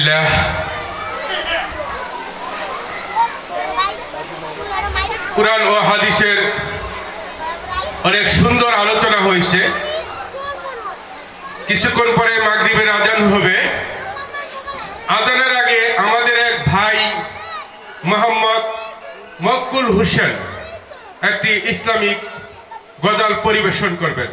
আলহামদুলিল্লাহ, কুরআন ও হাদিসের অনেক সুন্দর আলোচনা হয়েছে। কিছুক্ষণ পরে মাগরিবের আজান হবে। আজানের আগে আমাদের এক ভাই মোহাম্মদ মকবুল হোসেন একটি ইসলামিক গজল পরিবেশন করবেন।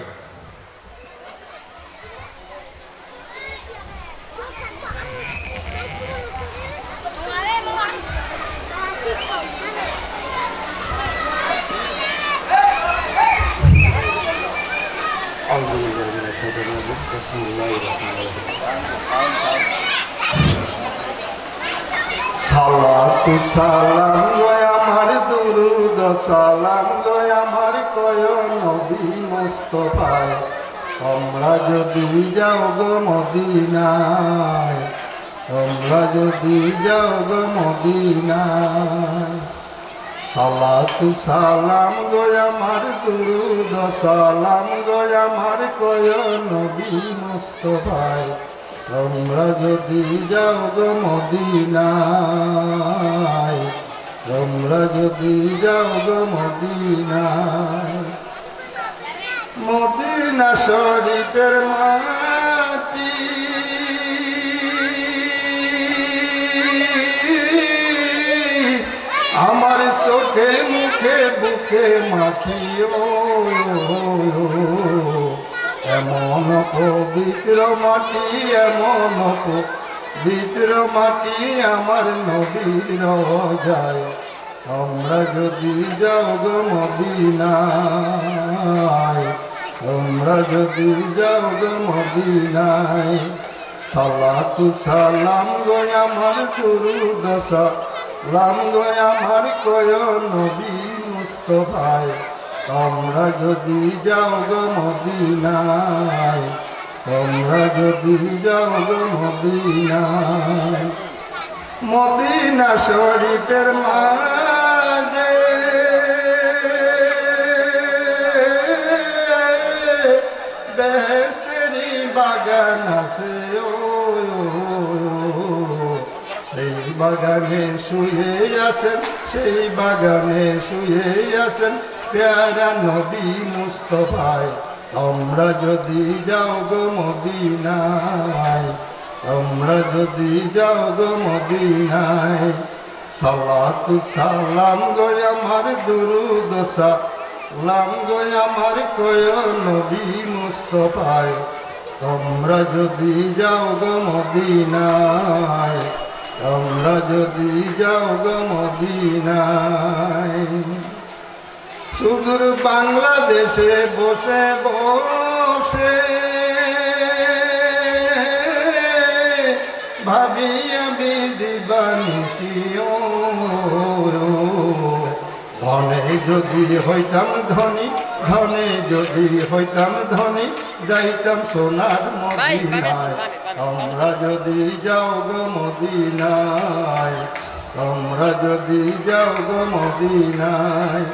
সালাতু সালাম গয় আমার দুরুদ সালাম গয় আমার কয় নবী মুস্তাফায়, তোমরা যদি যাও গো মদিনায়, তোমরা যদি যাও গো মদিনায়। সালাতু সালাম গয় আমার দুরুদ সালাম গয় আমার কয় নবী মুস্তাফায়, তোমরা যদি যাও গো মদিনায়, তোমরা যদি যাও গো মদিনায়। মদিনা শরীফের মাটি আমার চোখে মুখে বুকে মাখিও, এমন পবিত্র মাটি, এমন পবিত্র মাটি আমার নবীর রওজায়, তোমরা যদি যাও গো মদিনায়, তোমরা যদি যাও গো মদিনায়। সালাতু সালাম গো আমার দুরুদ সালাম গো আমার কয় নবী মুস্তাফায়, তোমরা যদি যাও গো মদিনায়, তোমরা যদি যাও গো মদিনায়। মদিনা শরীফের মাঝে বেহেশতেরি বাগান আছে, সেই বাগানে শুয়ে আছেন, সেই বাগানে শুয়ে আছেন প্যারা নবী মুস্তাফায়, তোমরা যদি যাও গো মদিনায়, তোমরা যদি যাও গো মদিনায়। সালাতু সালাম গো আমার দুরুদ সালাম গো আমার কয় নবী মুস্তাফায়, তোমরা যদি যাও গো মদিনায়, তোমরা যদি যাও গো মদিনায়। সুদূর বাংলাদেশে বসে বসে ভাবি আমি দিবানিসিও, ধনে যদি হইতাম ধনী, ধনে যদি হইতাম ধনী, যাইতাম সোনার মদিনায়, তোমরা যদি যাও গো মদিনায়, তোমরা যদি যাও গো মদিনায়।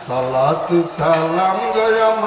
সালাতু সালাম গো আমার